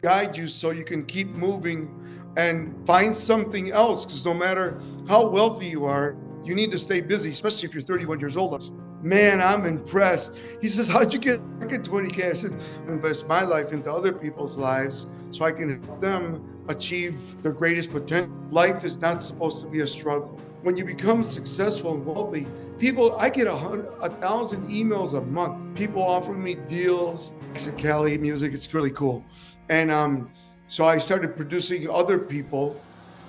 guide you so you can keep moving and find something else. Because no matter how wealthy you are, you need to stay busy, especially if you're 31 years old. Man, I'm impressed. He says, how'd you get back at 20K? I said, invest my life into other people's lives so I can help them achieve their greatest potential. Life is not supposed to be a struggle. When you become successful and wealthy, I get 1,000 emails a month. People offering me deals. It's Cali music. It's really cool. And so I started producing other people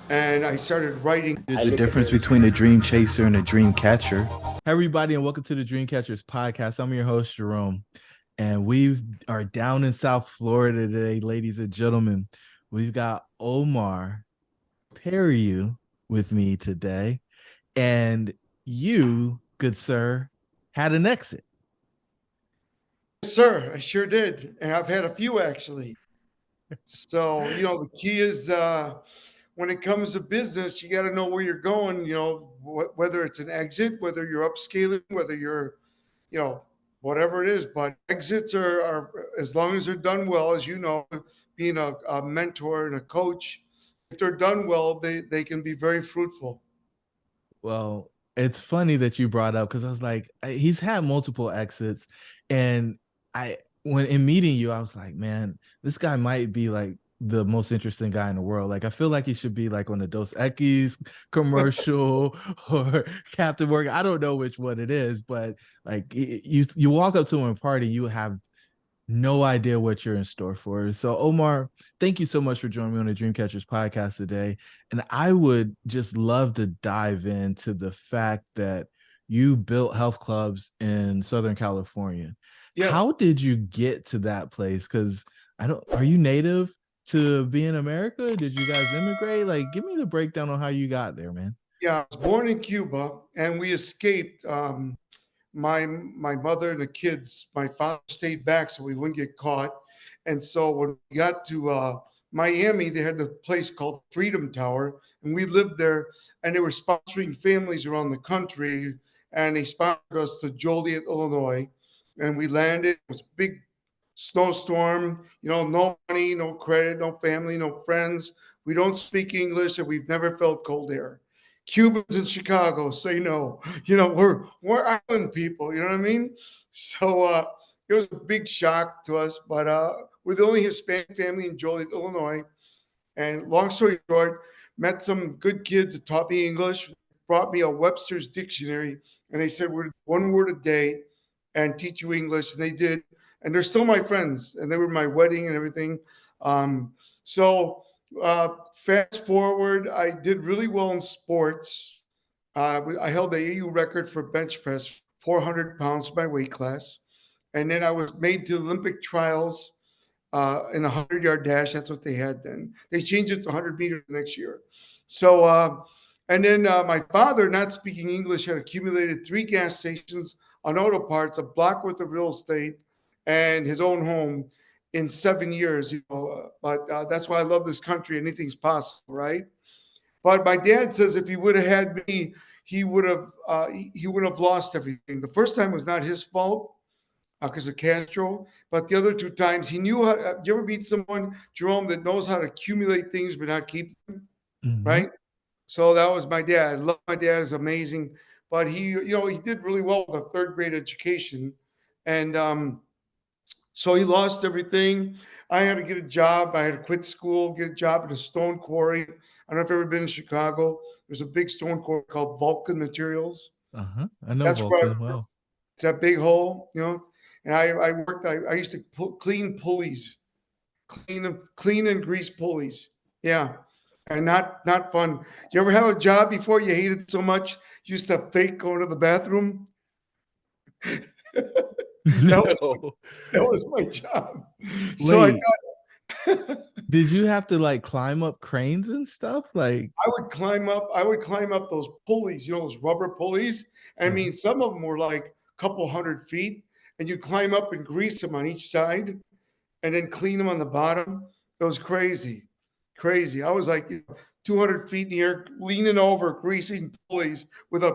and I started writing. There's a difference between a dream chaser and a dream catcher. Hey, everybody, and welcome to the Dream Catchers podcast. I'm your host, Jerome, and we are down in South Florida today, ladies and gentlemen. We've got Omar Periu with me today, and you, good sir, had an exit. Yes, sir, I sure did. And I've had a few actually. So, the key is when it comes to business, you got to know where you're going, whether it's an exit, whether you're upscaling, whether you're, whatever it is. But exits are as long as they're done well, as you know, being a mentor and a coach, if they're done well, they can be very fruitful. Well, it's funny that you brought up because I was like, he's had multiple exits, and when in meeting you, I was like, man, this guy might be like the most interesting guy in the world. Like, I feel like he should be like on the Dos Equis commercial or Captain Morgan. I don't know which one it is, but like you walk up to him and party, you have no idea what you're in store for. So, Omar, thank you so much for joining me on the Dreamcatchers podcast today. And I would just love to dive into the fact that you built health clubs in Southern California. Yeah. How did you get to that place? Because are you native to be in America? Did you guys immigrate? Like, give me the breakdown on how you got there, man. Yeah, I was born in Cuba and we escaped. My mother and the kids, my father stayed back so we wouldn't get caught. And so when we got to Miami, they had a place called Freedom Tower, and we lived there. And they were sponsoring families around the country, and they sponsored us to Joliet, Illinois. And we landed. It was a big snowstorm. No money, no credit, no family, no friends. We don't speak English, and we've never felt cold air. Cubans in Chicago say no. We're island people. You know what I mean? So it was a big shock to us. But we're the only Hispanic family in Joliet, Illinois. And long story short, met some good kids that taught me English, brought me a Webster's dictionary, and they said we're one word a day and teach you English. And they did. And they're still my friends. And they were my wedding and everything. So fast forward, I did really well in sports. I held the AU record for bench press, 400 pounds, my weight class. And then I was made to Olympic trials in a 100-yard dash. That's what they had then. They changed it to 100 meters next year. So, and then my father, not speaking English, had accumulated 3 gas stations on auto parts, a block worth of real estate, and his own home in 7 years. But that's why I love this country. Anything's possible, right? But my dad says if he would have had me, he would have lost everything. The first time was not his fault because of Castro, but the other 2 times he knew how. You ever meet someone, Jerome, that knows how to accumulate things but not keep them, right? So that was my dad. I love my dad; is amazing, but he did really well with a 3rd grade education, and so he lost everything. I had to get a job. I had to quit school, get a job at a stone quarry. I don't know if you've ever been in Chicago. There's a big stone quarry called Vulcan Materials. I know That's where Vulcan well. it's that big hole, And I worked. I used to clean pulleys, clean and grease pulleys. Yeah, and not fun. You ever have a job before you hated it so much you used to fake going to the bathroom? No. That was my job. So Wait, did you have to like climb up cranes and stuff? Like I would climb up those pulleys, those rubber pulleys. I mean, some of them were like a couple 100 feet, and you climb up and grease them on each side, and then clean them on the bottom. It was crazy, crazy. I was like 200 feet in the air, leaning over, greasing pulleys with a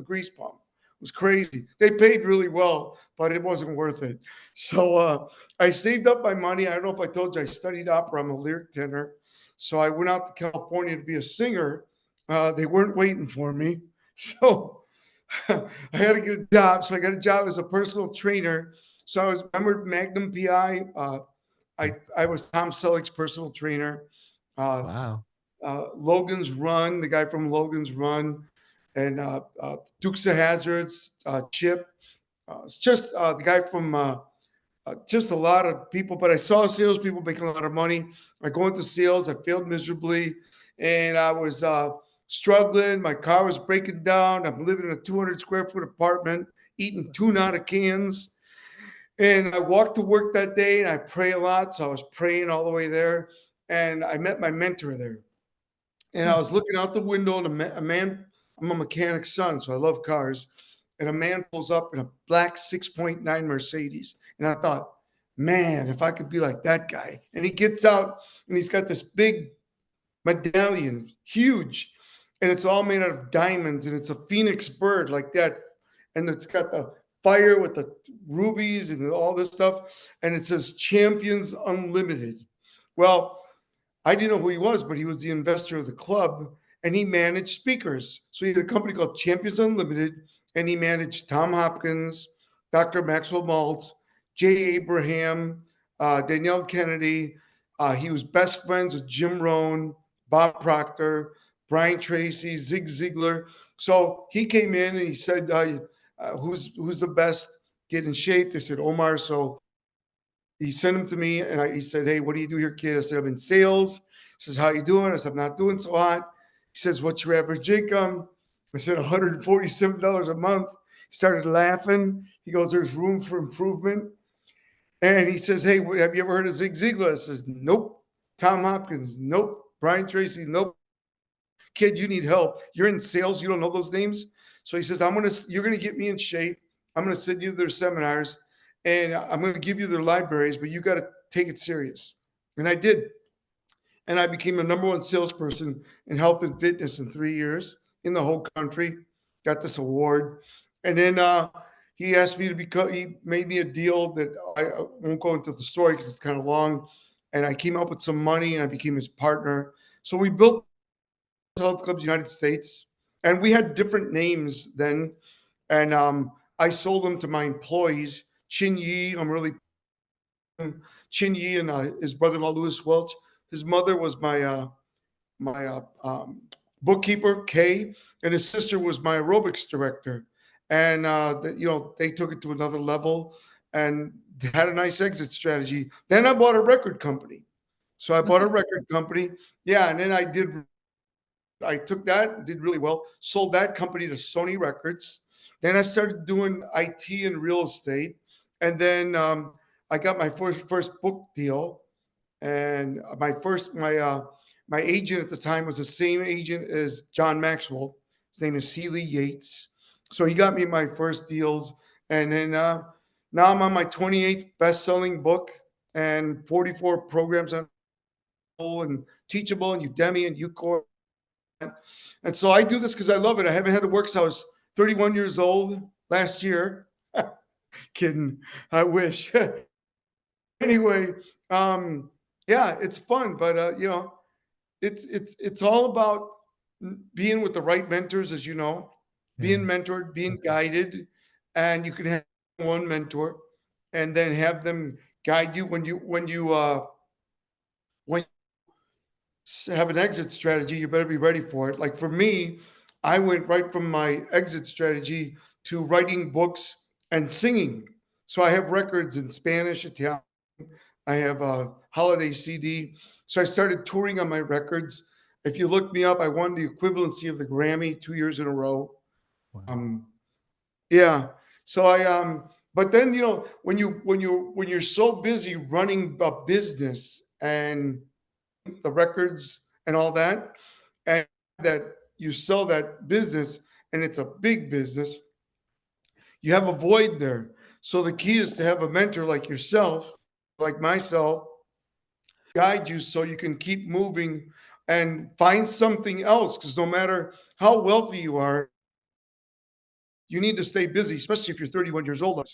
grease pump. was crazy. They paid really well, but it wasn't worth it. So I saved up my money. I don't know if I told you I studied opera. I'm a lyric tenor. So I went out to California to be a singer. They weren't waiting for me. So I had to get a job. So I got a job as a personal trainer. So I was, remember Magnum PI? I was Tom Selleck's personal trainer. Uh, Wow. Logan's Run, the guy from Logan's Run, and Dukes of Hazards, Chip. It's just the guy from just a lot of people. But I saw salespeople making a lot of money. I go into sales. I failed miserably, and I was struggling. My car was breaking down. I'm living in a 200 square foot apartment, eating tuna out of cans. And I walked to work that day, and I pray a lot. So I was praying all the way there, and I met my mentor there. And I Hmm. was looking out the window, and a man, I'm a mechanic's son, so I love cars. And a man pulls up in a black 6.9 Mercedes. And I thought, man, if I could be like that guy. And he gets out, and he's got this big medallion, huge. And it's all made out of diamonds, and it's a phoenix bird like that. And it's got the fire with the rubies and all this stuff. And it says Champions Unlimited. Well, I didn't know who he was, but he was the investor of the club, and he managed speakers. So he had a company called Champions Unlimited, and he managed Tom Hopkins, Dr. Maxwell Maltz, Jay Abraham, Danielle Kennedy. He was best friends with Jim Rohn, Bob Proctor, Brian Tracy, Zig Ziglar. So he came in and he said, "Who's the best? Get in shape." They said Omar. So he sent him to me, and he said, "Hey, what do you do here, kid?" I said, "I'm in sales." He says, "How you doing?" I said, "I'm not doing so hot." He says, "What's your average income?" I said, $147 a month. He started laughing. He goes, "There's room for improvement." And he says, "Hey, have you ever heard of Zig Ziglar?" I says, "Nope." Tom Hopkins? Nope. Brian Tracy? Nope. Kid, you need help. You're in sales. You don't know those names. So he says, you're going to get me in shape. I'm going to send you to their seminars, and I'm going to give you their libraries, but you got to take it serious. And I did. And I became the number one salesperson in health and fitness in 3 years in the whole country. Got this award. And then he asked me to become, he made me a deal that I won't go into the story because it's kind of long. And I came up with some money, and I became his partner. So we built Health Clubs United States, and we had different names then. And I sold them to my employees. Chin Yi, I'm really Chin Yi and his brother-in-law Louis Welch. His mother was my bookkeeper Kay, and his sister was my aerobics director. And they took it to another level and had a nice exit strategy. Then I bought a record company. So I bought a record company. Yeah, and then I took that, did really well, sold that company to Sony Records. Then I started doing IT and real estate. And then I got my first book deal. And my agent at the time was the same agent as John Maxwell. His name is Seeley Yates. So he got me my first deals. And then now I'm on my 28th best-selling book and 44 programs on and Teachable and Udemy and UCore. And so I do this because I love it. I haven't had to work since I was 31 years old last year. Kidding. I wish. Anyway, yeah, it's fun, but it's all about being with the right mentors, as you know, being Yeah. mentored, being guided, and you can have one mentor, and then have them guide you when have an exit strategy, you better be ready for it. Like for me, I went right from my exit strategy to writing books and singing. So I have records in Spanish, Italian. I have a holiday CD. So I started touring on my records. If you look me up, I won the equivalency of the Grammy 2 years in a row. Wow. Um, yeah. So but then when you're so busy running a business and the records and all that, and that you sell that business and it's a big business, you have a void there. So the key is to have a mentor like yourself, like myself, guide you so you can keep moving and find something else. Because no matter how wealthy you are, you need to stay busy, especially if you're 31 years old,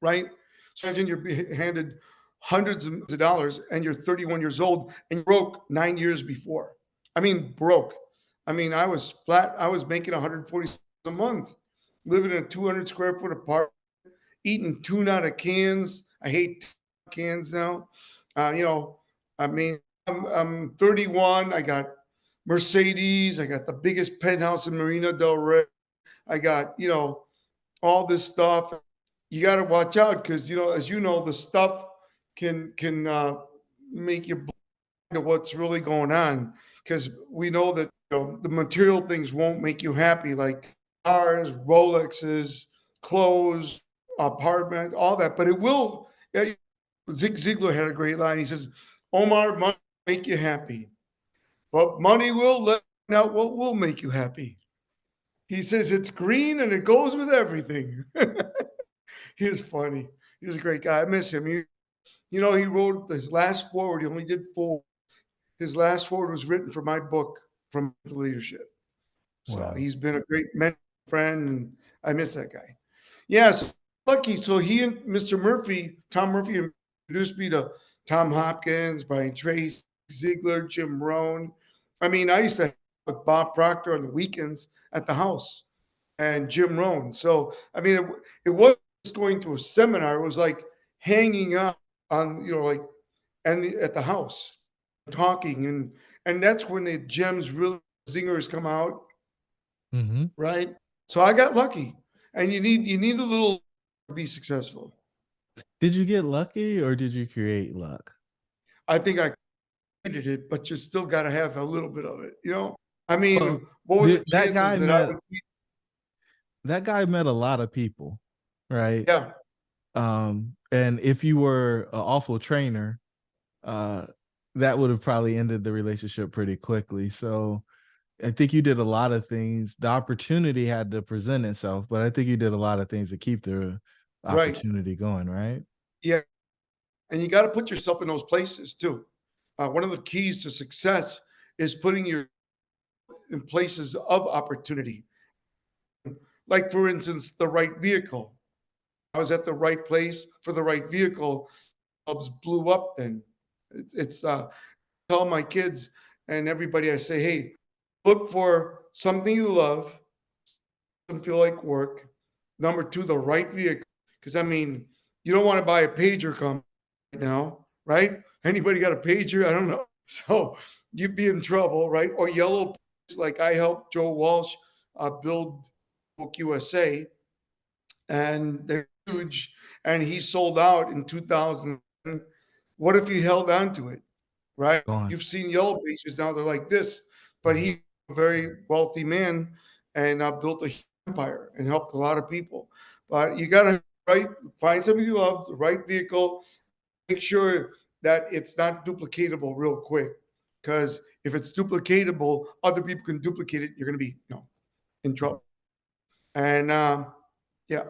right? So imagine you're handed hundreds of dollars and you're 31 years old and you broke 9 years before. I mean, broke. I mean, I was flat. I was making 140 a month, living in a 200 square foot apartment, eating tuna out of cans. I hate cans now. You know, I mean, I'm 31. I got Mercedes. I got the biggest penthouse in Marina del Rey. I got, all this stuff. You got to watch out because, as you know, the stuff can make you blind to what's really going on. Because we know that the material things won't make you happy, like cars, Rolexes, clothes, apartment, all that. But it will. Yeah, Zig Ziglar had a great line. He says, "Omar, money will make you happy, but money will let you out what will make you happy." He says it's green and it goes with everything. He is funny. He's a great guy. I miss him. He wrote his last forward. He only did four. His last forward was written for my book, From Leadership. So Wow. he's been a great mentor, friend, and I miss that guy. Yeah, so lucky. So he and Mr. Murphy, Tom Murphy, introduced me to Tom Hopkins, Brian Tracy, Ziegler, Jim Rohn. I mean, I used to hang out with Bob Proctor on the weekends at the house and Jim Rohn. So, I mean, it wasn't just going to a seminar. It was like hanging out on, like, at the house, talking. And that's when the gems really, zingers come out, Hmm. right? So I got lucky. And you need a little to be successful. Did you get lucky or did you create luck? I think I created it, but you still got to have a little bit of it. I Well, mean, what were the that chances guy that I met would be? a lot of people, right? Yeah, And if you were an awful trainer, uh, that would have probably ended the relationship pretty quickly. So I think you did a lot of things. The opportunity had to present itself, but I think you did a lot of things to keep the right. opportunity going, right? Yeah. And you got to put yourself in those places too. One of the keys to success is putting your in places of opportunity. Like, for instance, the right vehicle. I was at the right place for the right vehicle. Bulbs blew up. Then it's tell my kids and everybody. I say, hey, look for something you love, doesn't feel like work. Number two, the right vehicle. Because I mean, you don't want to buy a pager company right now, right? Anybody got a pager? I don't know. So you'd be in trouble, right? Or yellow pages, like I helped Joe Walsh build Book USA, and they're huge. And he sold out in 2000. What if he held on to it, right? Gone. You've seen yellow pages now; they're like this, but he's a very wealthy man and built a empire and helped a lot of people. But you got to find something you love, the right vehicle, make sure that it's not duplicatable real quick. Because if it's duplicatable, other people can duplicate it. You're going to be, in trouble. And yeah,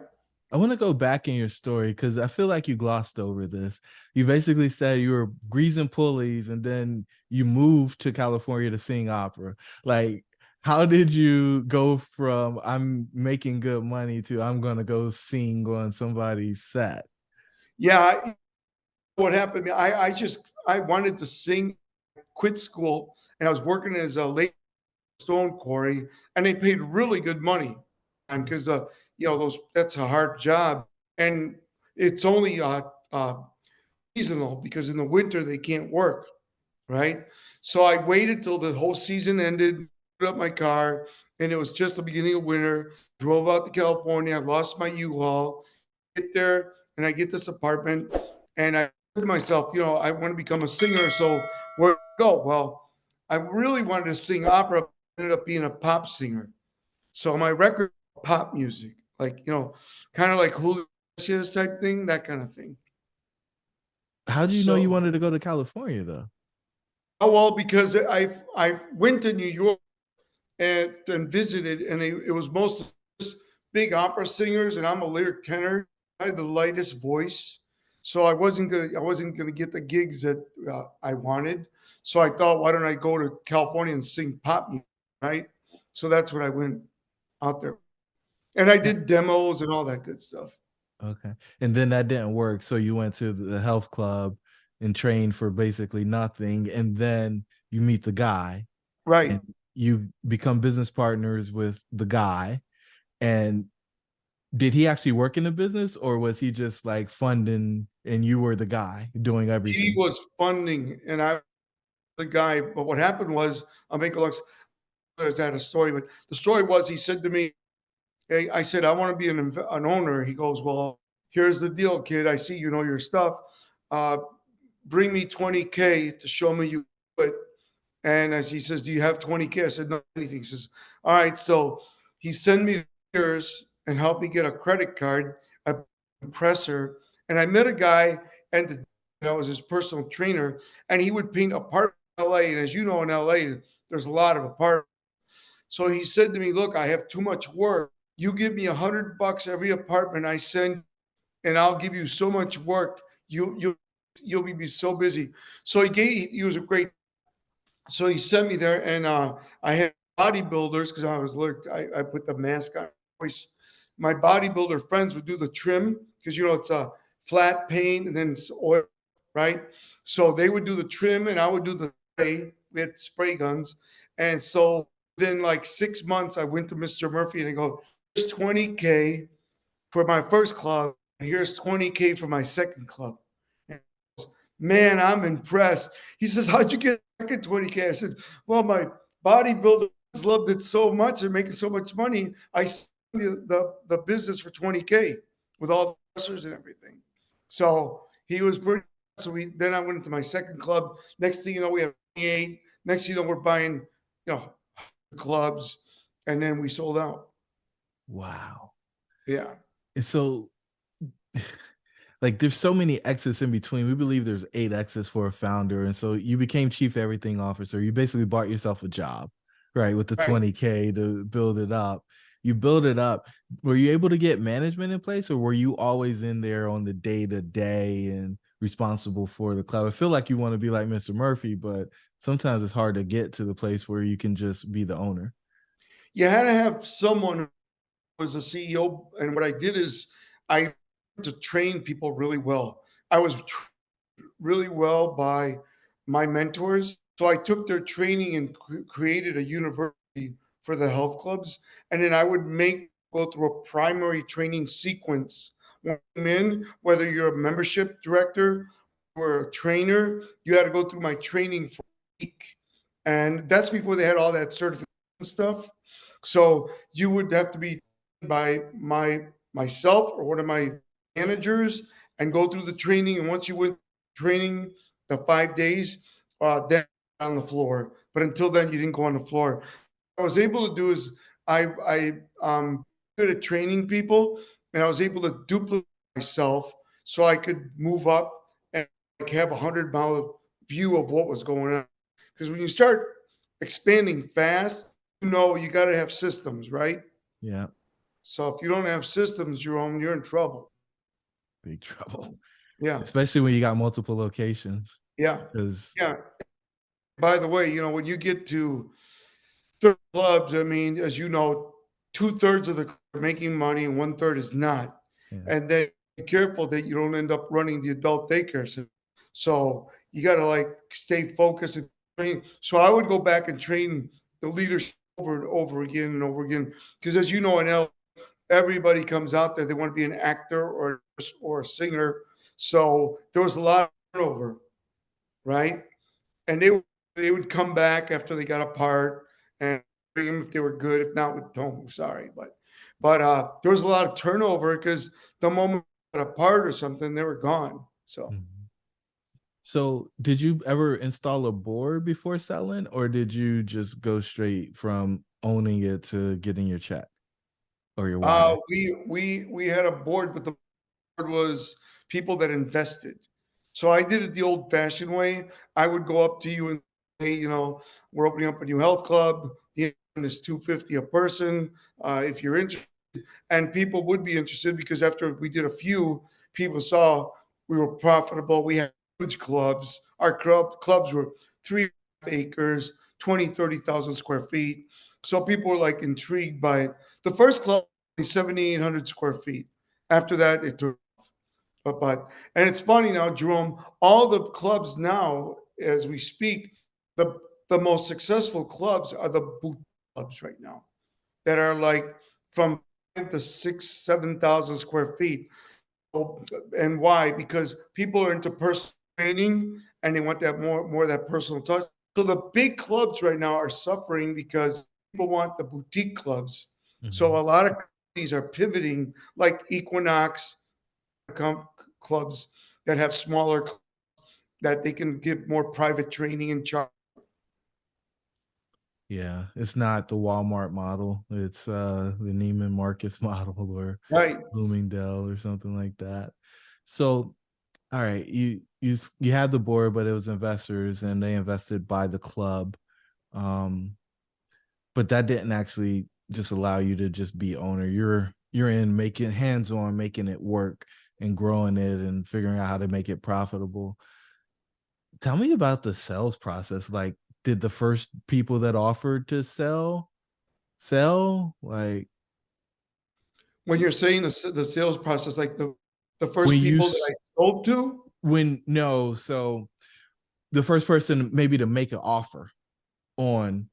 I want to go back in your story because I feel like you glossed over this. You basically said you were greasing pulleys and then you moved to California to sing opera. Like, how did you go from I'm making good money to I'm going to go sing on somebody's set? yeah. What happened? I wanted to sing. Quit school, and I was working as a late stone quarry, and they paid really good money, and because those that's a hard job, and it's only seasonal because in the winter they can't work, right? So I waited till the whole season ended, put up my car, and it was just the beginning of winter. Drove out to California. I lost my U-Haul. Get there, and I get this apartment, and I said to myself, I want to become a singer. So where to go? Well, I really wanted to sing opera. Ended up being a pop singer. So my record, pop music, like kind of like Julio Iglesias type thing, that kind of thing. How do you know you So, wanted to go to California though? oh well, because I went to New York and visited, and it was mostly just big opera singers, and I'm a lyric tenor. I had the lightest voice, so I wasn't gonna get the gigs that I wanted. So I thought, why don't I go to California and sing pop music, right? So that's what I went out there, And I did demos and all that good stuff. Okay. And then that didn't work. So you went to the health club and trained for basically nothing. And then you meet the guy Right. and you become business partners with the guy. And did he actually work in the business, or was he just like funding and you were the guy doing He everything? was funding and I was the guy. But what happened was, I'll make a long, there's that a story, but the story was he said to me, hey, I said, I want to be an owner. He goes, well, here's the deal, kid. I see you know your stuff. Uh, bring me 20K to show me you do it. And as he says, do you have 20K? I said, no, anything. He says, all right. So he sent me years and helped me get a credit card, a compressor. And I met a guy and I was his personal trainer, and he would paint apartments in LA. And as you know, in LA, there's a lot of apartments. So he said to me, look, I have too much work. You give me $100 every apartment I send, and I'll give you so much work. You'll be so busy. So he was a great. So he sent me there, and I had bodybuilders because I was alert. I put the mask on. My bodybuilder friends would do the trim because it's a flat paint and then it's oil, right? So they would do the trim, and I would do the spray. We had spray guns, and so then like 6 months, I went to Mr. Murphy and I go, "Here's 20K for my first club, and here's 20K for my second club." And he goes, man, I'm impressed. He says, how'd you get the second 20K? I said, well, my bodybuilders loved it so much. They're making so much money. I sold the business for 20K with all the pressers and everything. So he was pretty. So then I went into my second club. Next thing you know, we have 28. Next thing you know, we're buying, clubs, and then we sold out. Wow. Yeah. And so like there's so many exits in between. We believe there's 8 exits for a founder. And so you became chief everything officer. You basically bought yourself a job, right? With the Right. 20K to build it up. You build it up. Were you able to get management in place, or were you always in there on the day to day and responsible for the club? I feel like you want to be like Mr. Murphy, but sometimes it's hard to get to the place where you can just be the owner. You had to have someone who was a CEO. And what I did is I learned to train people really well. I was really well by my mentors. So I took their training and created a university for the health clubs. And then I would make go through a primary training sequence. When you come in, whether you're a membership director or a trainer, you had to go through my training for a week. And that's before they had all that certification stuff. So you would have to be by myself or one of my managers and go through the training. And once you went training the 5 days, then on the floor. But until then, you didn't go on the floor. What I was able to do is I good at training people, and I was able to duplicate myself so I could move up and like have 100-mile view of what was going on. Because when you start expanding fast, you got to have systems, right? Yeah. So if you don't have systems, you're in trouble. Big trouble. Yeah, Especially when you got multiple locations. yeah, Because yeah. By the way, when you get to third clubs, I mean, as you know, 2/3 of the club are making money and 1/3 is not. yeah. And then be careful that you don't end up running the adult daycare system. So you got to like stay focused and train. So I would go back and train the leadership over and over again and over again. Because as you know, in L, everybody comes out there, they want to be an actor or a singer. So there was a lot of turnover, right? And they would come back after they got a part and bring them if they were good. If not, would tell them sorry. But there was a lot of turnover because the moment they got a part or something, they were gone. So Mhm. So did you ever install a board before selling, or did you just go straight from owning it to getting your check or your wire? we had a board, but the board was people that invested. So I did it the old fashioned way. I would go up to you and say, we're opening up a new health club. The income is 250 a person. If you're interested, and people would be interested because after we did a few, people saw we were profitable. We had huge clubs. Our clubs were 3 acres, 20, 30,000 square feet. So people were like intrigued by it. The first club 7,800 square feet. After that, it took. And it's funny now, Jerome. All the clubs now, as we speak, the the most successful clubs are the boutique clubs right now that are like from 5 to 6, 7,000 square feet. And why? Because people are into personal training and they want that more of that personal touch. So the big clubs right now are suffering because people want the boutique clubs. So Mhm. a lot of companies are pivoting, like Equinox clubs that have smaller that they can give more private training and charge. Yeah, it's not the Walmart model. It's the Neiman Marcus model or Right. Bloomingdale or something like that. So, all right, you had the board, but it was investors and they invested by the club. Um, but that didn't actually just allow you to just be owner. You're in making hands-on, making it work and growing it and figuring out how to make it profitable. Tell me about the sales process. Like, did the first people that offered to sell? Like, When you're saying the sales process, like the when first you people that I sold to, when no, so the first person maybe to make an offer on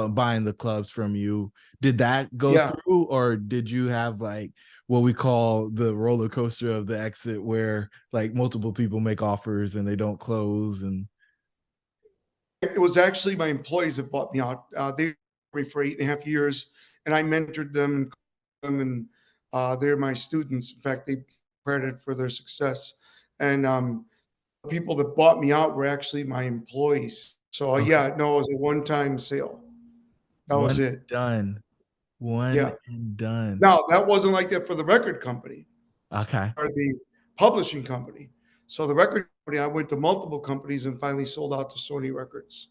buying the clubs from you, did that go yeah, through, or did you have like what we call the roller coaster of the exit where like multiple people make offers and they don't close? And it was actually my employees that bought me out. They were me for 8.5 years, and I mentored and they're my students. In fact, they credited for their success. And the people that bought me out were actually my employees. So okay, yeah, no, it was a one-time sale. That one was and it. done, one Yeah. and done. Now that wasn't like that for the record company Okay. or the publishing company. So the record company, I went to multiple companies and finally sold out to Sony Records.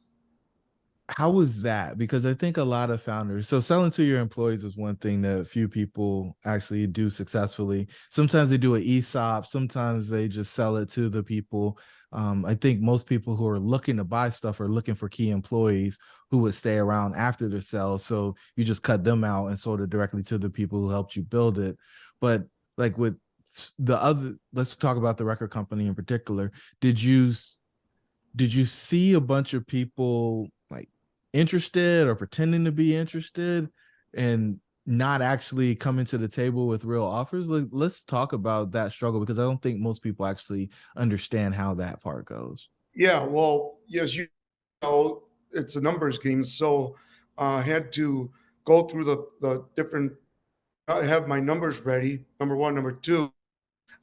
How was that? Because I think a lot of founders, so selling to your employees is one thing that few people actually do successfully. Sometimes they do an ESOP, sometimes they just sell it to the people. I think most people who are looking to buy stuff are looking for key employees who would stay around after the sale. So you just cut them out and sold it directly to the people who helped you build it. But like with the other, let's talk about the record company in particular. Did you did you see a bunch of people like interested or pretending to be interested and not actually coming to the table with real offers? Let's talk about that struggle because I don't think most people actually understand how that part goes. Yeah, well, yes, you know, it's a numbers game. So I had to go through the different, I have my numbers ready. Number one. Number two,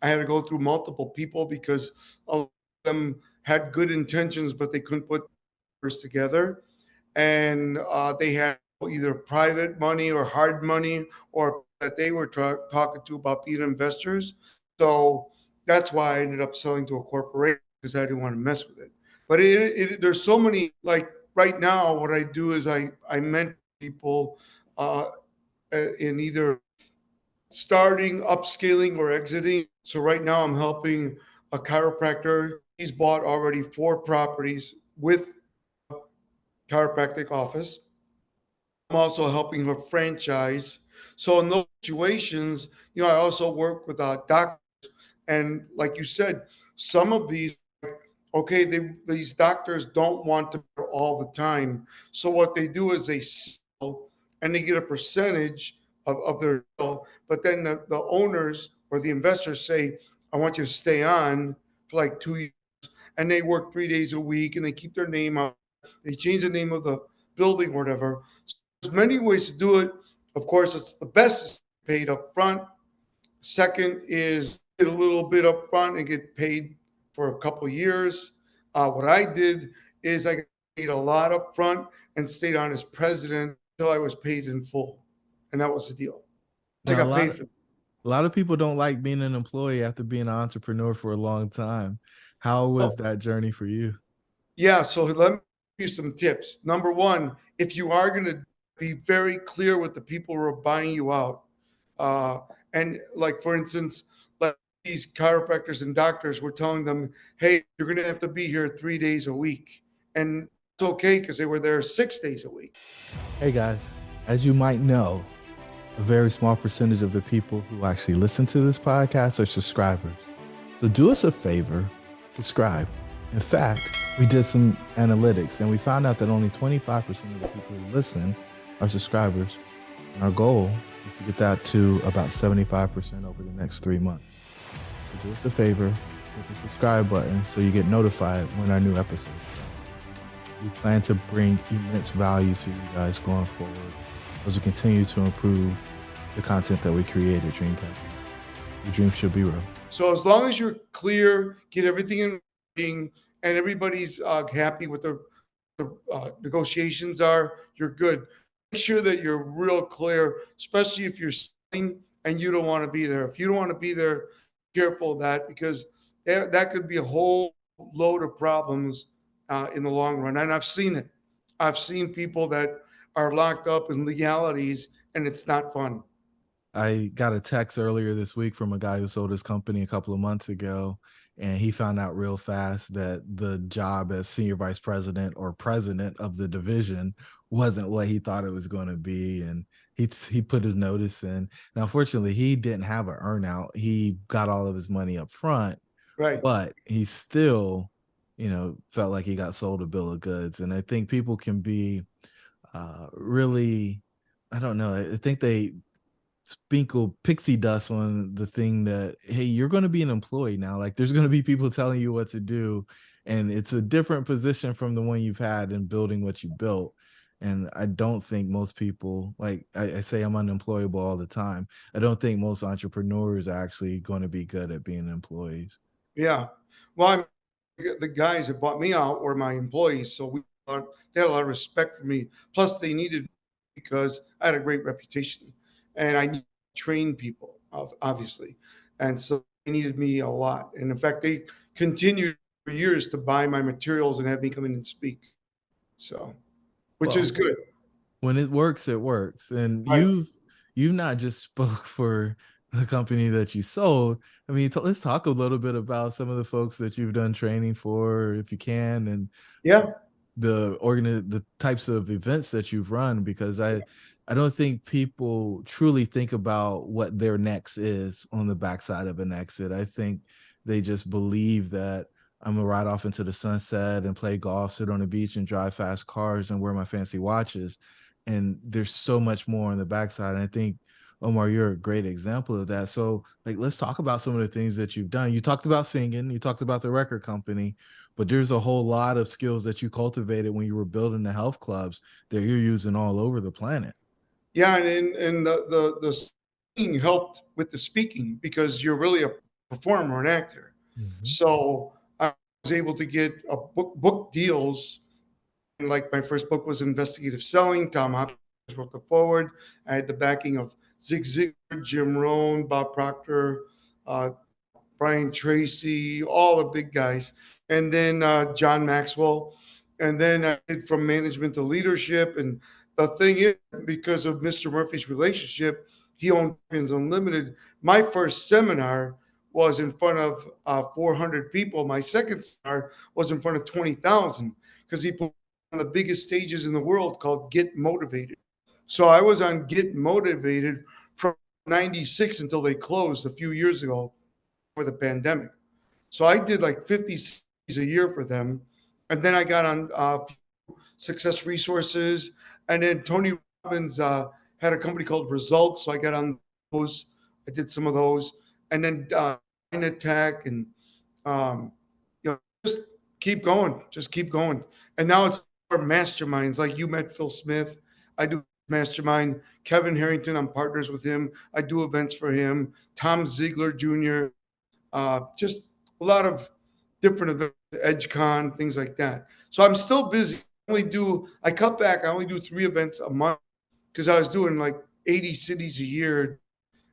I had to go through multiple people because a lot of them had good intentions, but they couldn't put numbers together. And they had either private money or hard money or that they were talking to about being investors. So that's why I ended up selling to a corporation because I didn't want to mess with it. But there's so many, like right now, what I do is I mentor people uh, in either starting, upscaling, or exiting. So right now I'm helping a chiropractor. He's bought already 4 properties with chiropractic office. I'm also helping her franchise. So in those situations, I also work with doctors. And like you said, some of these, okay, these doctors don't want to all the time. So what they do is they sell and they get a percentage of their bill. But then the owners or the investors say, I want you to stay on for like 2 years. And they work 3 days a week and they keep their name out. They change the name of the building or whatever. So there's many ways to do it. Of course, it's the best is paid up front. Second is get a little bit up front and get paid for a couple of years. What I did is I got paid a lot up front and stayed on as president until I was paid in full. And that was the deal. I Now, got paid for. a lot of people don't like being an employee after being an entrepreneur for a long time. How was that journey for you? Yeah, so let me give you some tips. Number one, if you are going to be very clear with the people who are buying you out, uh, and like for instance, like these chiropractors and doctors, we're telling them, hey, you're going to have to be here 3 days a week, and it's okay because they were there 6 days a week. Hey guys, as you might know, a very small percentage of the people who actually listen to this podcast are subscribers. So do us a favor, subscribe. In fact, we did some analytics and we found out that only 25% of the people who listen are subscribers. And our goal is to get that to about 75% over the next 3 months. So do us a favor, hit the subscribe button so you get notified when our new episodes come. We plan to bring immense value to you guys going forward as we continue to improve the content that we create at Dream Capital. Your dream should be real. So as long as you're clear, get everything in writing, and everybody's happy with the negotiations are, you're good. Make sure that you're real clear, especially if you're selling and you don't want to be there. If you don't want to be there, be careful of that, because that could be a whole load of problems in the long run. And I've seen it. I've seen people that are locked up in legalities, and it's not fun. I got a text earlier this week from a guy who sold his company a couple of months ago, and he found out real fast that the job as senior vice president or president of the division wasn't what he thought it was going to be, and he put his notice in. Now, unfortunately, he didn't have an earnout. He got all of his money up front, Right. but he still, felt like he got sold a bill of goods. And I think people can be really, I don't know. I think they sprinkle pixie dust on the thing that, hey, you're going to be an employee now. Like, there's going to be people telling you what to do, and it's a different position from the one you've had in building what you built. And I don't think most people, like I say, I'm unemployable all the time. I don't think most entrepreneurs are actually going to be good at being employees. Yeah. Well, the guys that bought me out were my employees, so they had a lot of respect for me. Plus, they needed me because I had a great reputation, and I trained people, obviously, and so they needed me a lot. And in fact, they continued for years to buy my materials and have me come in and speak. So, which is good. When it works, it works. And Right. you've not just spoke for the company that you sold. I mean, let's talk a little bit about some of the folks that you've done training for, if you can, and Yeah. the types of events that you've run, because I don't think people truly think about what their next is on the backside of an exit. I think they just believe that I'm gonna ride off into the sunset and play golf, sit on the beach and drive fast cars and wear my fancy watches. And there's so much more on the backside. And I think, Omar, you're a great example of that. So, like, let's talk about some of the things that you've done. You talked about singing, you talked about the record company, but there's a whole lot of skills that you cultivated when you were building the health clubs that you're using all over the planet. Yeah, and the singing helped with the speaking because you're really a performer, an actor. Mhm. So I was able to get a book deals. And like my first book was Investigative Selling. Tom Hopkins wrote the forward. I had the backing of Zig Ziglar, Jim Rohn, Bob Proctor, uh, Brian Tracy, all the big guys, and then John Maxwell. And then I did From Management to Leadership. And the thing is, because of Mr. Murphy's relationship, he owned Champions Unlimited. My first seminar was in front of 400 people. My second seminar was in front of 20,000 because he put on the biggest stages in the world called Get Motivated. So I was on Get Motivated from 96 until they closed a few years ago for the pandemic. So I did like 50 cities a year for them. And then I got on Success Resources. And then Tony Robbins had a company called Results. So I got on those. I did some of those. And then Tech and, just keep going. Just keep going. And now it's masterminds. Like you met Phil Smith. I do mastermind. Kevin Harrington, I'm partners with him. I do events for him. Tom Ziegler Jr., just a lot of different events, EdgeCon, things like that. So I'm still busy. I cut back. I only do 3 events a month because I was doing like 80 cities a year.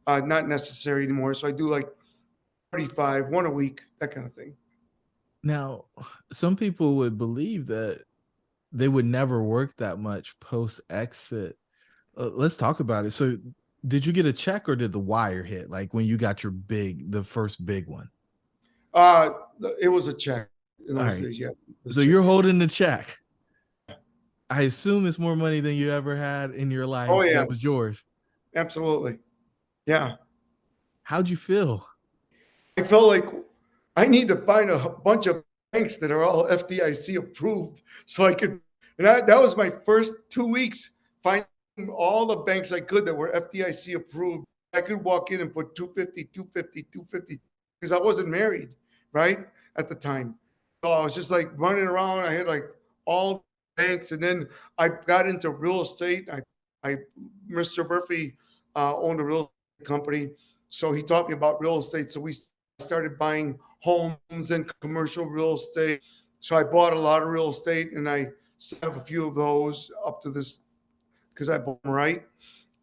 Not necessary anymore. So I do like 35, one a week, that kind of thing. Now, some people would believe that they would never work that much post exit. Let's talk about it. So, did you get a check or did the wire hit? Like when you got the first big one? Uh, it was a check in All those right. days. Yeah. So you're holding the check. I assume it's more money than you ever had in your Oh life yeah. that was yours. Absolutely. Yeah. How'd you feel? I felt like I need to find a bunch of banks that are all FDIC approved so I could. And that was my first 2 weeks, finding all the banks I could that were FDIC approved. I could walk in and put 250, 250, 250 because I wasn't married, right? At the time. So I was just like running around. I had like all banks. And then I got into real estate. I Mr. Murphy owned a real estate company. So he taught me about real estate. So we started buying homes and commercial real estate. So I bought a lot of real estate, and I still have a few of those up to this because I bought them right.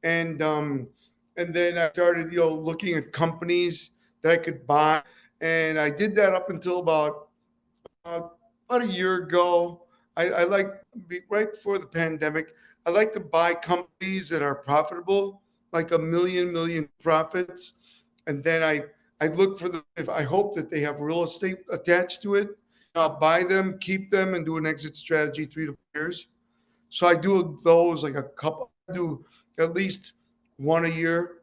And and then I started, looking at companies that I could buy, and I did that up until uh, about a year ago. I like right before the pandemic. I like to buy companies that are profitable, like a million profits, and then I look for the. If I hope that they have real estate attached to it, I'll buy them, keep them, and do an exit strategy 3 to 4 years. So I do those like a couple. I do at least one a year,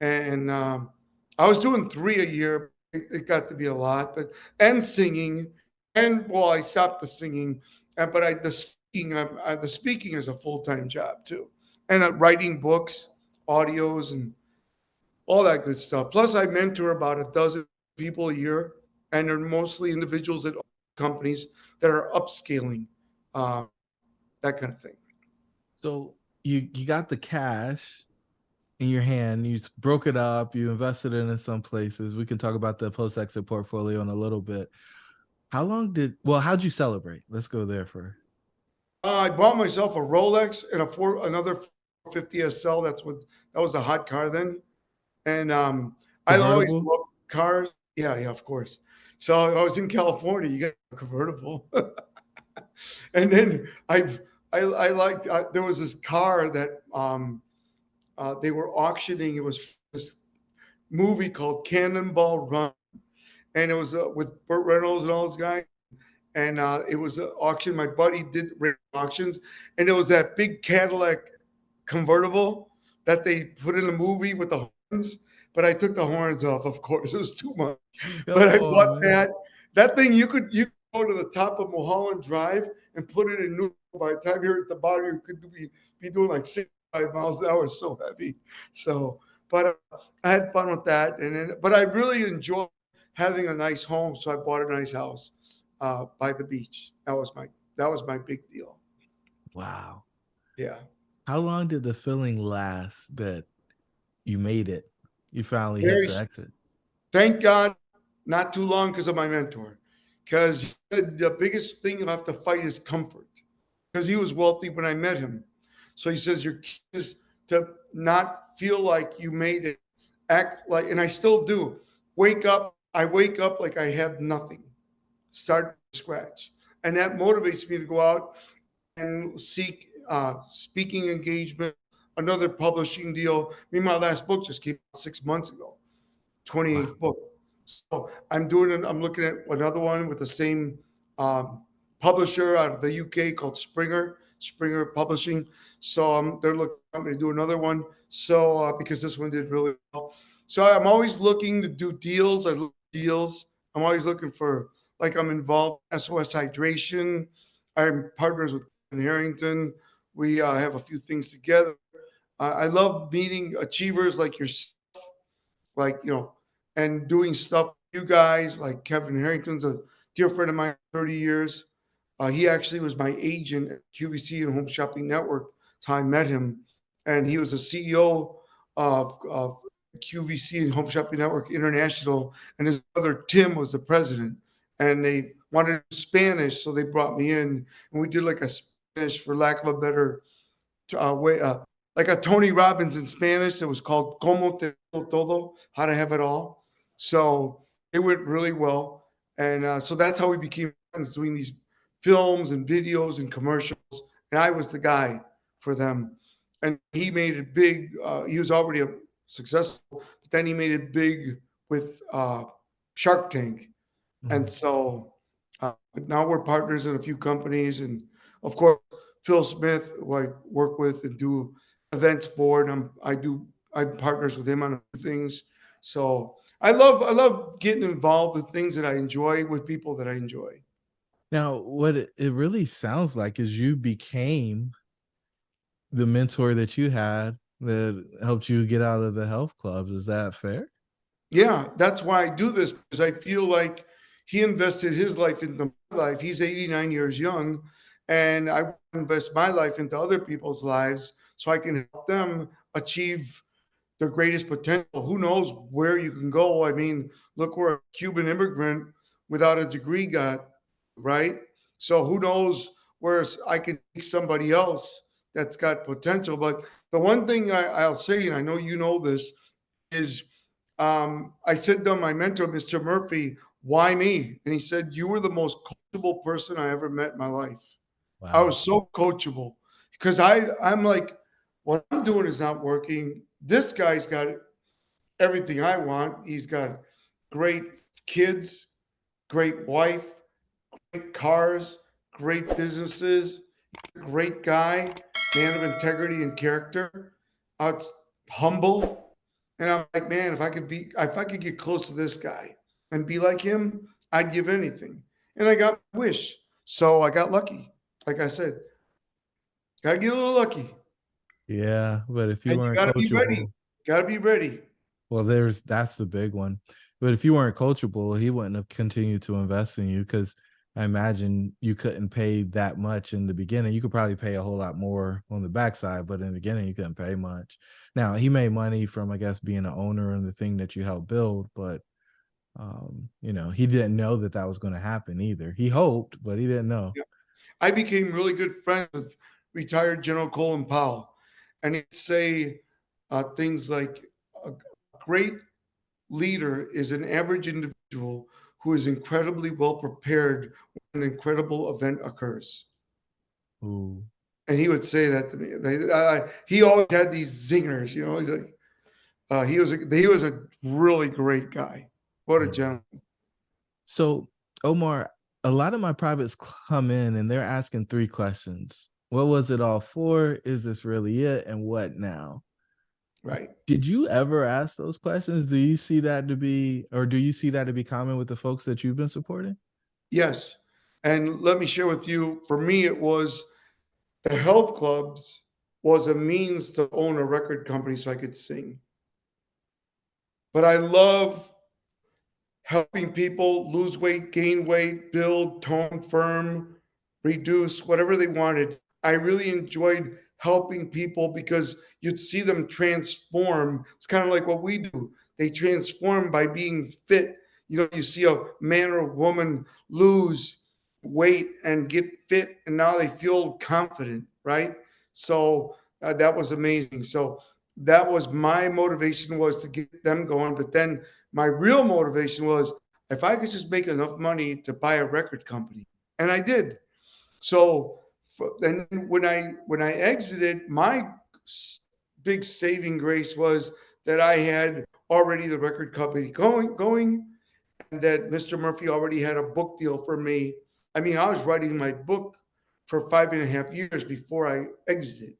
and I was doing three a year. It got to be a lot, but and singing, and well, I stopped the singing, but the speaking is a full time job too, and writing books, audios, and all that good stuff. Plus, I mentor about a dozen people a year, and they're mostly individuals at companies that are upscaling, uh, that kind of thing. So you got the cash in your hand, you broke it up, you invested it in some places. We can talk about the post exit portfolio in a little bit. How'd you celebrate? Let's go there first. I bought myself a Rolex and another 450 SL. That was a hot car then, and I always Convertible? loved cars. Yeah, yeah, of course. So I was in California. You got a convertible, and then I liked. There was this car that they were auctioning. It was this movie called Cannonball Run, and it was with Burt Reynolds and all those guys. And it was an auction. My buddy did auctions, and it was that big Cadillac convertible that they put in a movie with the horns. But I took the horns off, of course. It was too much. But Come I on, bought man. that thing. You could go to the top of Mulholland Drive and put it in neutral. By the time you're at the bottom, you could be doing like 65 miles an hour. It's so heavy. So, but I had fun with that, but I really enjoyed having a nice home. So I bought a nice house by the beach. That was my big deal. Wow. Yeah. How long did the feeling last that you made it? You finally hit Very. the exit. Thank God, not too long because of my mentor. Because the biggest thing you'll have to fight is comfort. Because he was wealthy when I met him, so he says your key is to not feel like you made it. Act like, and I still do. Wake up. I wake up like I have nothing. Start from scratch, and that motivates me to go out and seek speaking engagement, another publishing deal. I mean, my last book just came out 6 months ago, Wow. 28th book. So I'm looking at another one with the same um, publisher out of the UK called Springer Publishing. So they're looking at me to do another one. So because this one did really well. So I'm always looking to do deals. I look at deals. I'm always looking for, like, I'm involved in SOS Hydration. I'm partners with Kevin Harrington. We have a few things together. I love meeting achievers like yourself, like, and doing stuff with you guys. Like Kevin Harrington's a dear friend of mine, 30 years. He actually was my agent at QVC and Home Shopping Network. That's how I met him, and he was the CEO of QVC and Home Shopping Network International, and his brother Tim was the president. And they wanted Spanish, so they brought me in, and we did like a Spanish, for lack of a better way, like a Tony Robbins in Spanish. It was called "Como te Lo todo," how to have it all. So it went really well, and so that's how we became friends, doing these films and videos and commercials. And I was the guy for them, and he made it big. He was already a successful, but then he made it big with Shark Tank, and Mhm. so but now we're partners in a few companies, and of course Phil Smith, who I work with and do events for, and I do I'm partners with him on things. So I love getting involved with things that I enjoy with people that I enjoy. Now, what it really sounds like is you became the mentor that you had that helped you get out of the health clubs. Is that fair? Yeah, that's why I do this, because I feel like he invested his life into my life. He's 89 years young, and I invest my life into other people's lives so I can help them achieve their greatest potential. Who knows where you can go? I mean, look where a Cuban immigrant without a degree got, right? So who knows where I can take somebody else that's got potential. But the one thing I'll say, and I know you know this, is I said to my mentor, Mr. Murphy, why me? And he said, you were the most coachable person I ever met in my life. I Wow. was so coachable because I'm like, what I'm doing is not working. This guy's got everything I want. He's got great kids, great wife, great cars, great businesses, great guy, man of integrity and character, out humble. And I'm like, man, if I could get close to this guy and be like him, I'd give anything. And I got my wish. So I got lucky. Like I said, gotta get a little lucky. Yeah, but if you And you weren't gotta be ready. coachable, Gotta be ready. well, that's the big one. But if you weren't coachable, he wouldn't have continued to invest in you because I imagine you couldn't pay that much in the beginning. You could probably pay a whole lot more on the backside, but in the beginning, you couldn't pay much. Now, he made money from, I guess, being an owner and the thing that you helped build, but he didn't know that that was going to happen either. He hoped, but he didn't know. Yeah. I became really good friends with retired General Colin Powell. And he'd say things like, a great leader is an average individual who is incredibly well prepared when an incredible event occurs. Ooh, And he would say that to me. He always had these zingers, you know. He's like, he was a really great guy. What a yeah. gentleman. So, Omar, a lot of my privates come in and they're asking three questions. What was it all for? Is this really it? And what now? Right. Did you ever ask those questions? Do you see that to be, or do you see that to be common with the folks that you've been supporting? Yes. And let me share with you, for me, it was the health clubs was a means to own a record company so I could sing. But I love helping people lose weight, gain weight, build, tone firm, reduce, whatever they wanted. I really enjoyed helping people because you'd see them transform. It's kind of like what we do. They transform by being fit. You know, you see a man or a woman lose weight and get fit, and now they feel confident, right? So that was amazing. So that was my motivation, was to get them going. But then my real motivation was, if I could just make enough money to buy a record company, and I did. So then when I exited, my big saving grace was that I had already the record company going, and that Mr. Murphy already had a book deal for me. I mean, I was writing my book for 5.5 years before I exited.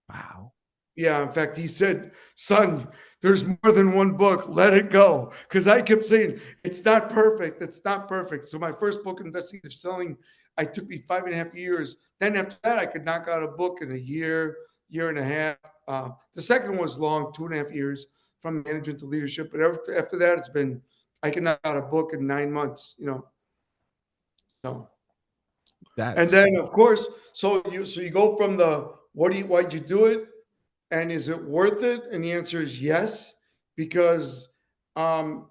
Wow. Yeah, in fact, he said, son, there's more than one book. Let it go. Because I kept saying, it's not perfect. It's not perfect. So my first book, Investigative Selling, I took me 5.5 years. Then after that, I could knock out a book in a year, year and a half. The second was long, 2.5 years, from management to leadership. But after that, I can knock out a book in 9 months, you know. So, and That's then of course, so you go from the, why'd you do it? And is it worth it? And the answer is yes, because um,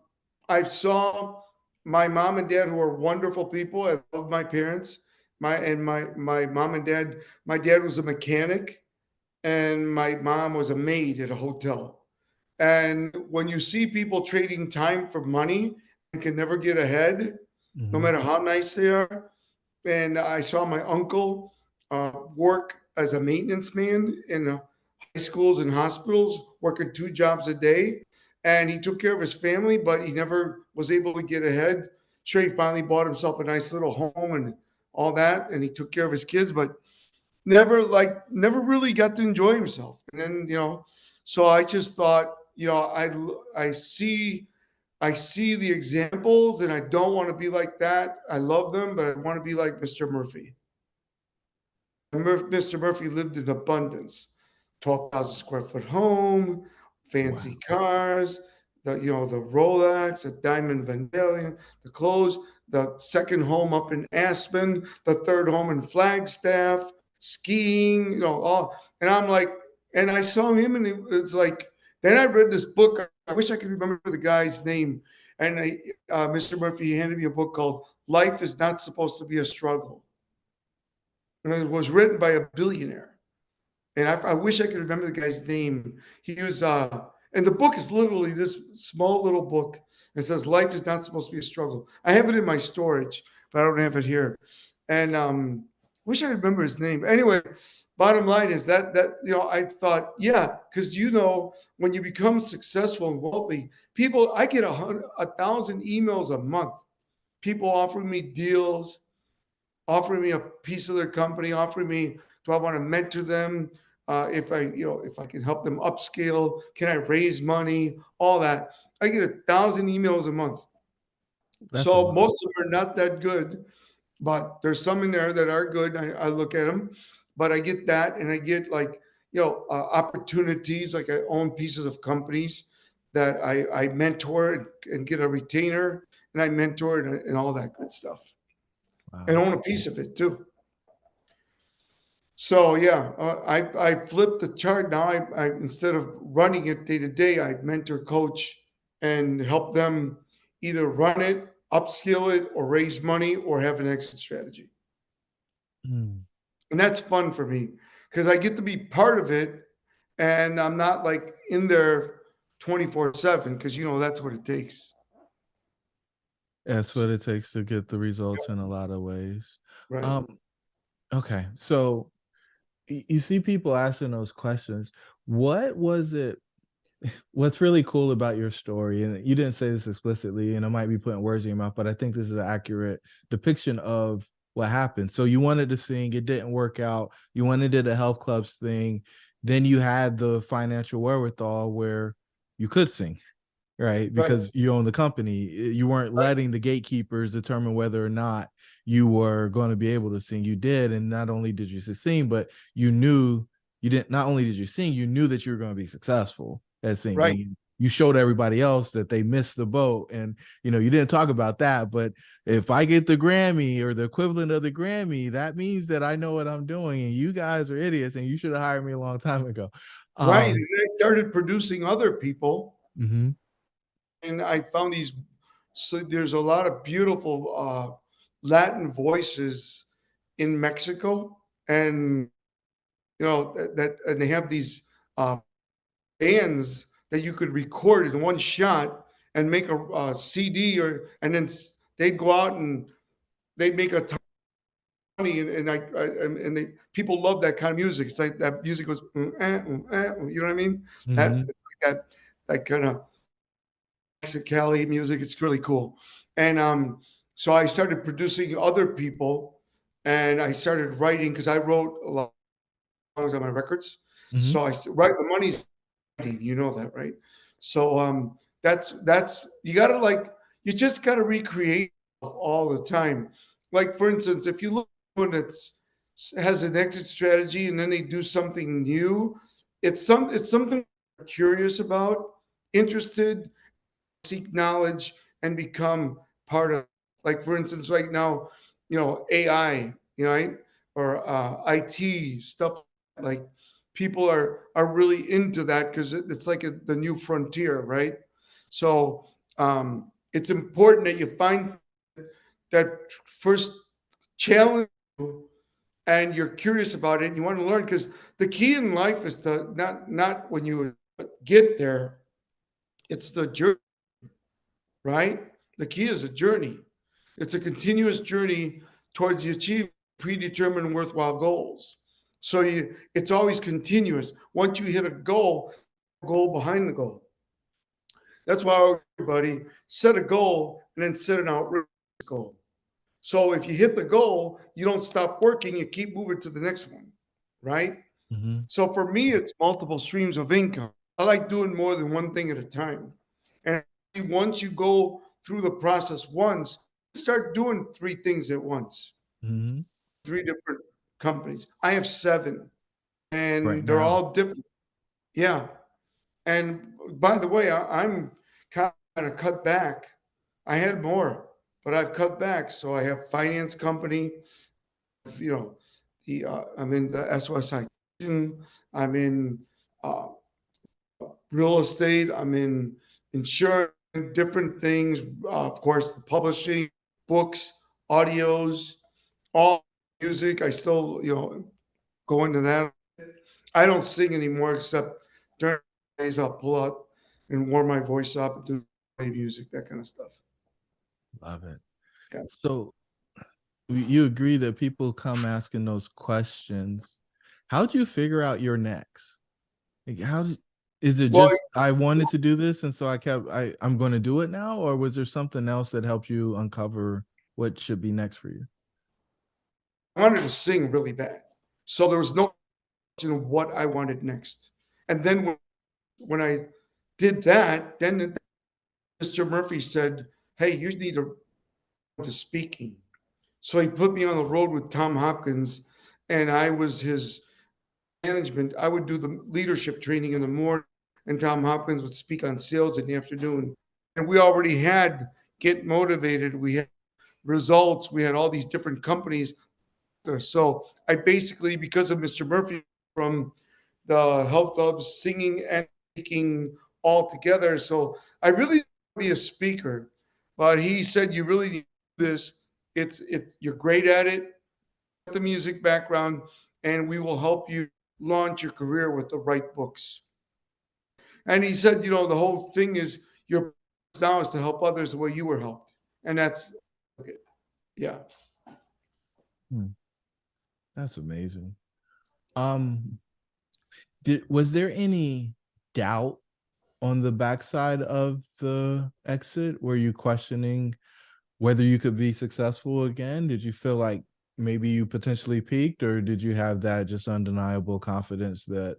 I saw my mom and dad, who are wonderful people. I love my parents. My mom and dad. My dad was a mechanic, and my mom was a maid at a hotel. And when you see people trading time for money and can never get ahead, no mhm. matter how nice they are, and I saw my uncle work as a maintenance man in high schools and hospitals, working 2 jobs a day. And he took care of his family, but he never was able to get ahead. Sure, he finally bought himself a nice little home and all that, and he took care of his kids, but never really got to enjoy himself. And then, So I just thought, I see the examples, and I don't want to be like that. I love them, but I want to be like Mr. Murphy. Mr. Murphy lived in abundance. 12,000 square foot home, Wow. fancy cars, the Rolex, the diamond Vandalia, the clothes, the second home up in Aspen, the third home in Flagstaff, skiing, all. And I'm like, and I saw him, and it's like, then I read this book. I wish I could remember the guy's name. And Mr. Murphy handed me a book called Life is Not Supposed to Be a Struggle. And it was written by a billionaire. And I wish I could remember the guy's name. He was, and the book is literally this small little book. It says, Life is not supposed to be a struggle. I have it in my storage, but I don't have it here. And wish I remember his name. Anyway, bottom line is that I thought, yeah, because when you become successful and wealthy, I get 1,000 emails a month. People offering me deals, offering me a piece of their company, offering me, do I want to mentor them? If I can help them upscale, can I raise money? All that. I get 1,000 emails a month. That's a So lot. most of them are not that good, but there's some in there that are good. I look at them, but I get that, and I get like opportunities. Like I own pieces of companies that I mentor and get a retainer, and I mentor and all that good stuff, and Wow. own a piece of it too. So yeah, I flipped the chart now. I instead of running it day to day, I mentor, coach, and help them either run it, upskill it, or raise money, or have an exit strategy. Mm. And that's fun for me because I get to be part of it, and I'm not like in there 24/7 because that's what it takes. That's what it takes to get the results in a lot of ways. Right, Um, okay. So you see people asking those questions. What was it? What's really cool about your story, and you didn't say this explicitly, and I might be putting words in your mouth, but I think this is an accurate depiction of what happened. So you wanted to sing, it didn't work out. You went and did a health clubs thing. Then you had the financial wherewithal where you could sing, right? right, Because you own the company. You weren't right, letting the gatekeepers determine whether or not you were going to be able to sing. You did. And not only did you sing, but you knew you didn't, not only did you sing, you knew that you were going to be successful at right, singing. You showed everybody else that they missed the boat. And, you didn't talk about that. But if I get the Grammy or the equivalent of the Grammy, that means that I know what I'm doing. And you guys are idiots. And you should have hired me a long time ago. right. And Um, I started producing other people, mhm, and I found these. So there's a lot of beautiful Latin voices in Mexico, and and they have these bands that you could record in one shot and make a CD, and then they'd go out and they'd make a ton of money, and people love that kind of music. It's like that music goes, you know what I mean? That mhm, that kind of Mexicali music. It's really cool. And so I started producing other people, and I started writing because I wrote a lot of songs on my records. mhm. So write the money's writing, you know that, right? So that's you gotta you just gotta recreate all the time. Like for instance, if you look when it's has an exit strategy and then they do something new, it's something I'm curious about, interested, seek knowledge, and become part of. Like for instance, right now, AI, right, or IT stuff. Like people are really into that because it's like the new frontier, right? So it's important that you find that first challenge you, and you're curious about it and you want to learn, because the key in life is to not when you get there, it's the journey, right? The key is a journey. It's a continuous journey towards the achievement of predetermined worthwhile goals. So it's always continuous. Once you hit a goal behind the goal. That's why everybody set a goal and then set an outrageous goal. So if you hit the goal, you don't stop working, you keep moving to the next one, right? Mhm. So for me, it's multiple streams of income. I like doing more than one thing at a time. And once you go through the process once, start doing three things at once, Hmm. three different companies. I have seven, Right and they're now. all different. Yeah. And by the way, I'm kind of cut back. I had more, but I've cut back. So I have finance company, you know, I'm in the SOSI. I'm in uh, real estate. I'm in insurance, different things. Of course, the publishing, books, audios, all music. I still, go into that. I don't sing anymore except during the days I'll pull out and warm my voice up and do music, that kind of stuff. Love it. Yeah. So you agree that people come asking those questions. How'd you figure out your next? Like, is it Well, just I wanted to do this and so I'm going to do it now, or was there something else that helped you uncover what should be next for you? I wanted to sing really bad. So there was no question of what I wanted next. And then when I did that, then Mr. Murphy said, "Hey, you need to speaking." So he put me on the road with Tom Hopkins, and I was his management. I would do the leadership training in the morning, and Tom Hopkins would speak on sales in the afternoon. And we already had Get Motivated. We had results. We had all these different companies. So I basically, because of Mr. Murphy from the health clubs, singing and speaking all together. So I really want to be a speaker, but he said you really need to do this. You're great at it, the music background, and we will help you launch your career with the right books. And he said, the whole thing is your purpose now is to help others the way you were helped, and that's okay. Yeah. Hmm, that's amazing. Um, was there any doubt on the backside of the exit? Were you questioning whether you could be successful again? Did you feel like maybe you potentially peaked, or did you have that just undeniable confidence that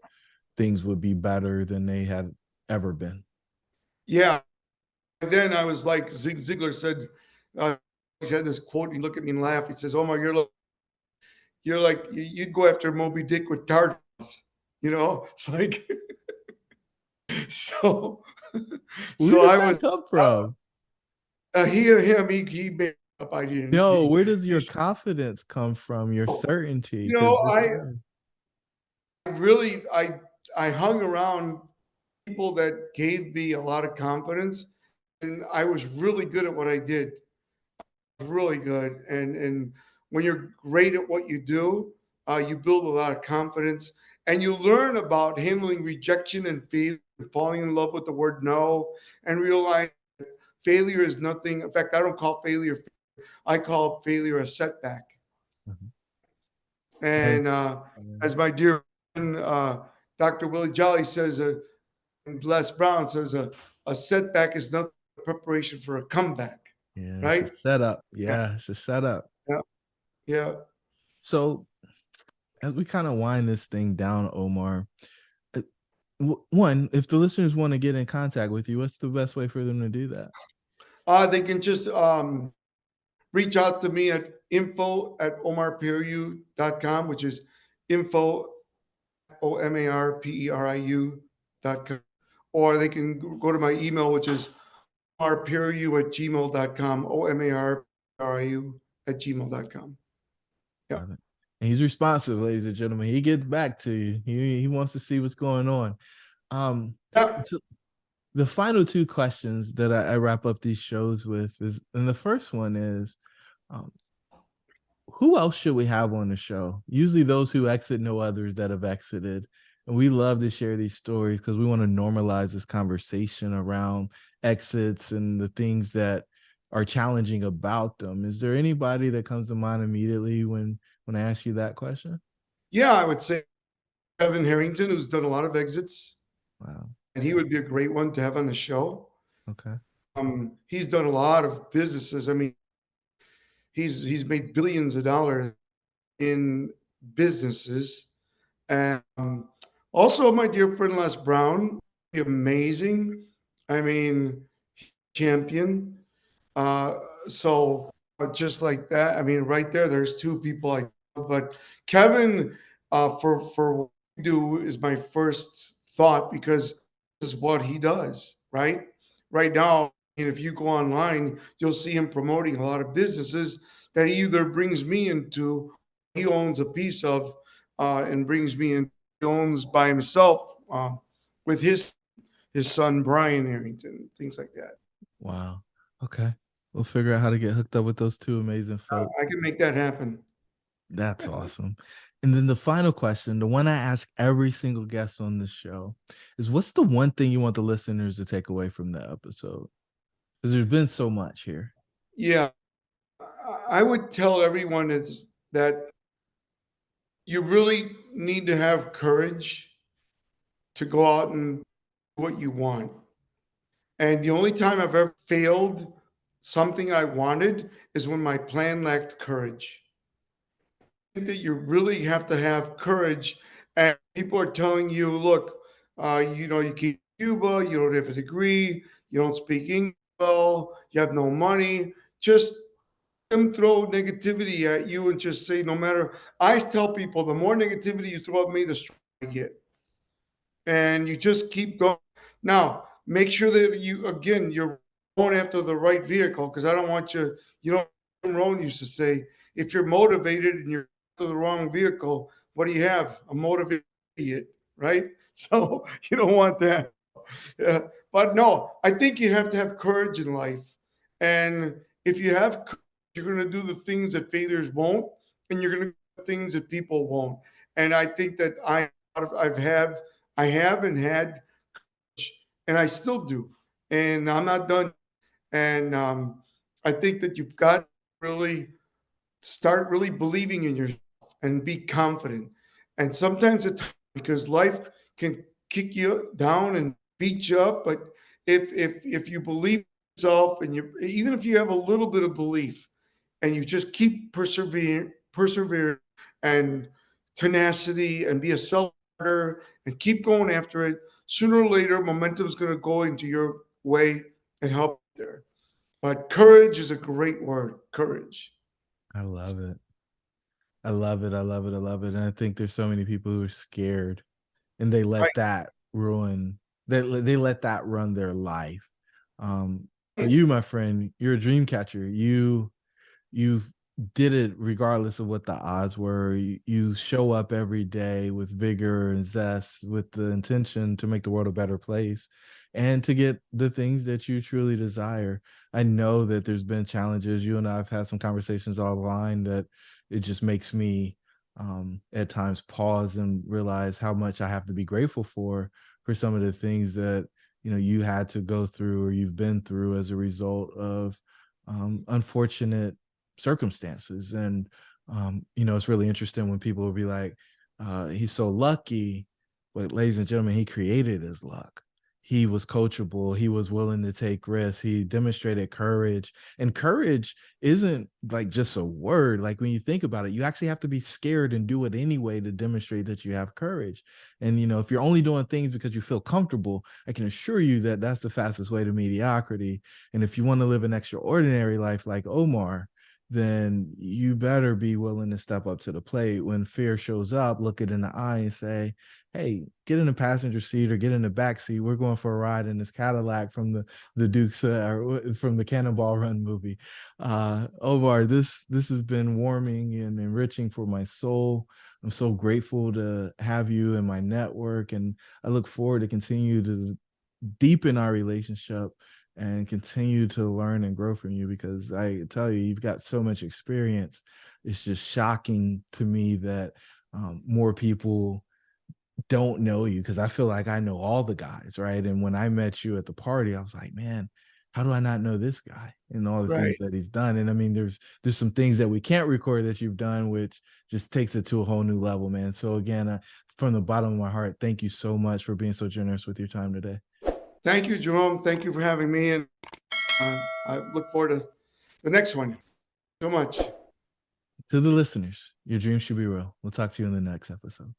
things would be better than they had ever been? Yeah. And then I was like, Zig Ziglar said, he had this quote. He looked at me and laughed. He says, "Omar, you'd go after Moby Dick with tartars." It's like so. Where So does I was that come from? he made up. I didn't. No, where does your He's, confidence come from? Your certainty? you know, Because I really I hung around people that gave me a lot of confidence, and I was really good at what I did. Really good, and when you're great at what you do, you build a lot of confidence, and you learn about handling rejection and failure, falling in love with the word no, and realize failure is nothing. In fact, I don't call failure. I call failure a setback. Mhm. And And as my dear friend, Dr. Willie Jolly says, and Les Brown says, a setback is nothing but preparation for a comeback. yeah, it's a Right? setup. Yeah. Yeah, it's a setup. Yeah. Yeah. So as we kind of wind this thing down, Omar, uh, one, if the listeners want to get in contact with you, what's the best way for them to do that? They can just reach out to me at info@omarperiu.com, which is info, OMARPERIU.com. Or they can go to my email, which is omarperiu@gmail.com, OMARPERIU@gmail.com. Yeah. Love it. And he's responsive, ladies and gentlemen. He gets back to you. He wants to see what's going on. Um, Yeah. so the final two questions that I wrap up these shows with is, and the first one is, um, who else should we have on the show? Usually those who exit know others that have exited. And we love to share these stories because we want to normalize this conversation around exits and the things that are challenging about them. Is there anybody that comes to mind immediately when I ask you that question? Yeah, I would say Evan Harrington, who's done a lot of exits, Wow. and he would be a great one to have on the show. Okay. He's done a lot of businesses. I mean, he's made billions of dollars in businesses. And also, my dear friend Les Brown, amazing. I mean, champion. Uh, so just like that, I mean, right there, there's two people I. But Kevin, for what we do is my first thought because this is what he does, right? Right now, and if you go online, you'll see him promoting a lot of businesses that he either brings me into, he owns a piece of, and brings me in. He owns by himself with his son Brian Harrington, things like that. Wow. Okay. We'll figure out how to get hooked up with those two amazing folks. I can make that happen. That's awesome. And then the final question, the one I ask every single guest on this show, is what's the one thing you want the listeners to take away from the episode? Because there's been so much here. Yeah, I would tell everyone is that you really need to have courage to go out and do what you want. And the only time I've ever failed something I wanted is when my plan lacked courage. I think that you really have to have courage. And people are telling you, look, you keep Cuba, you don't have a degree, you don't speak English well, you have no money. Just them throw negativity at you and just say, no matter. I tell people, the more negativity you throw at me, the stronger I get, and you just keep going. Now, make sure that you're going after the right vehicle because I don't want you. You know, Rohn used to say, if you're motivated and you're after the wrong vehicle, what do you have? A motivated idiot, right? So you don't want that. Yeah. But no, I think you have to have courage in life, and if you have courage, you're going to do the things that failures won't, and you're going to do things that people won't. And I think that I have and had, and I still do, and I'm not done. And I think that you've got to really start really believing in yourself and be confident. And sometimes it's hard because life can kick you down and beat you up. But if you believe in yourself and you even if you have a little bit of belief and you just keep persevering and tenacity and be a self starter and keep going after it, sooner or later momentum is going to go into your way and help you there. But courage is a great word. Courage. I love it. I love it. I love it. I love it. And I think there's so many people who are scared and they let Right. that ruin, they let that run their life. But you, my friend, you're a dream catcher. You did it regardless of what the odds were. You show up every day with vigor and zest, with the intention to make the world a better place and to get the things that you truly desire. I know that there's been challenges. You and I have had some conversations offline that it just makes me at times pause and realize how much I have to be grateful for some of the things that you had to go through or you've been through as a result of unfortunate circumstances. And it's really interesting when people will be like, he's so lucky, but ladies and gentlemen, he created his luck. He was coachable, he was willing to take risks, he demonstrated courage. And courage isn't like just a word. Like when you think about it, you actually have to be scared and do it anyway to demonstrate that you have courage. And if you're only doing things because you feel comfortable, I can assure you that that's the fastest way to mediocrity. And if you want to live an extraordinary life like Omar, then you better be willing to step up to the plate. When fear shows up, look it in the eye and say, hey, get in the passenger seat or get in the back seat. We're going for a ride in this Cadillac from the Dukes or from the Cannonball Run movie. Omar, this has been warming and enriching for my soul. I'm so grateful to have you in my network, and I look forward to continue to deepen our relationship and continue to learn and grow from you, because I tell you, you've got so much experience. It's just shocking to me that more people don't know you, because I feel like I know all the guys, right? And when I met you at the party, I was like, man, how do I not know this guy and all the Right. things that he's done? And I mean, there's some things that we can't record that you've done, which just takes it to a whole new level, man. So again, from the bottom of my heart, thank you so much for being so generous with your time today. Thank you, Jerome. Thank you for having me. And I look forward to the next one so much. To the listeners, your dreams should be real. We'll talk to you in the next episode.